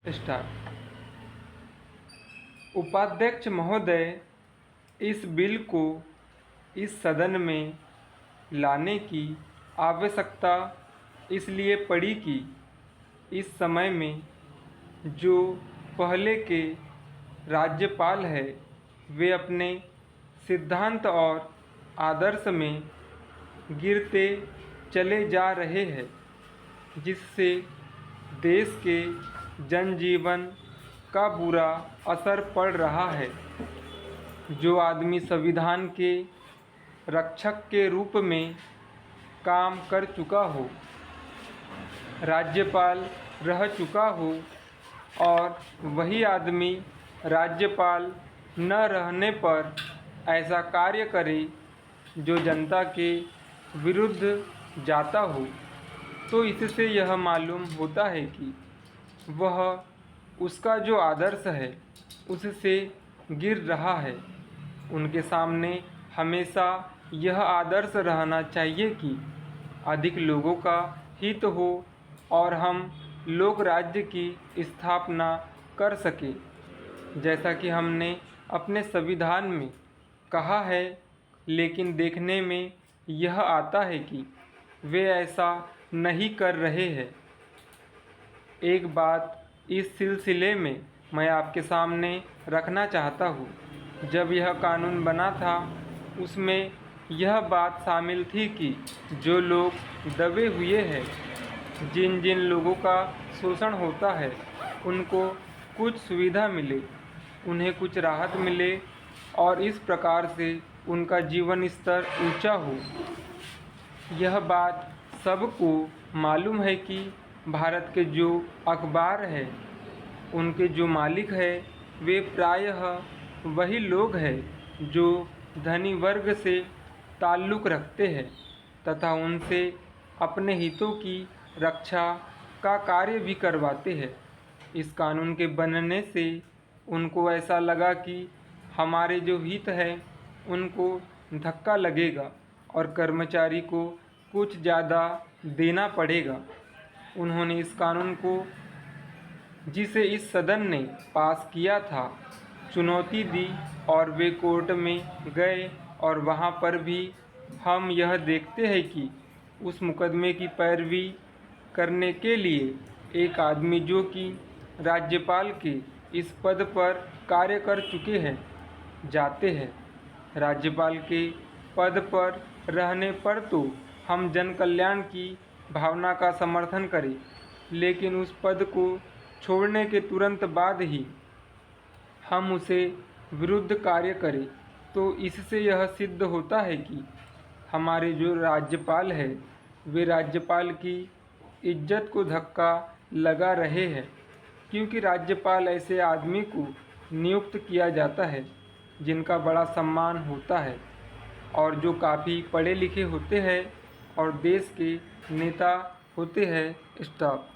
Start. उपाध्यक्ष महोदय, इस बिल को इस सदन में लाने की आवश्यकता इसलिए पड़ी कि इस समय में जो पहले के राज्यपाल हैं वे अपने सिद्धांत और आदर्श में गिरते चले जा रहे हैं, जिससे देश के जनजीवन का बुरा असर पड़ रहा है। जो आदमी संविधान के रक्षक के रूप में काम कर चुका हो, राज्यपाल रह चुका हो, और वही आदमी राज्यपाल न रहने पर ऐसा कार्य करे जो जनता के विरुद्ध जाता हो, तो इससे यह मालूम होता है कि वह उसका जो आदर्श है उससे गिर रहा है। उनके सामने हमेशा यह आदर्श रहना चाहिए कि अधिक लोगों का हित हो और हम लोक राज्य की स्थापना कर सके, जैसा कि हमने अपने संविधान में कहा है। लेकिन देखने में यह आता है कि वे ऐसा नहीं कर रहे हैं। एक बात इस सिलसिले में मैं आपके सामने रखना चाहता हूँ। जब यह कानून बना था उसमें यह बात शामिल थी कि जो लोग दबे हुए हैं, जिन जिन लोगों का शोषण होता है, उनको कुछ सुविधा मिले, उन्हें कुछ राहत मिले और इस प्रकार से उनका जीवन स्तर ऊंचा हो। यह बात सबको मालूम है कि भारत के जो अखबार है उनके जो मालिक है वे प्रायः वही लोग हैं जो धनी वर्ग से ताल्लुक़ रखते हैं तथा उनसे अपने हितों की रक्षा का कार्य भी करवाते हैं। इस कानून के बनने से उनको ऐसा लगा कि हमारे जो हित है उनको धक्का लगेगा और कर्मचारी को कुछ ज़्यादा देना पड़ेगा। उन्होंने इस कानून को, जिसे इस सदन ने पास किया था, चुनौती दी और वे कोर्ट में गए और वहाँ पर भी हम यह देखते हैं कि उस मुकदमे की पैरवी करने के लिए एक आदमी जो कि राज्यपाल के इस पद पर कार्य कर चुके हैं जाते हैं। राज्यपाल के पद पर रहने पर तो हम जन कल्याण की भावना का समर्थन करें, लेकिन उस पद को छोड़ने के तुरंत बाद ही हम उसे विरुद्ध कार्य करें, तो इससे यह सिद्ध होता है कि हमारे जो राज्यपाल है वे राज्यपाल की इज्जत को धक्का लगा रहे हैं, क्योंकि राज्यपाल ऐसे आदमी को नियुक्त किया जाता है जिनका बड़ा सम्मान होता है और जो काफ़ी पढ़े लिखे होते हैं और देश के नेता होते हैं। स्टॉप।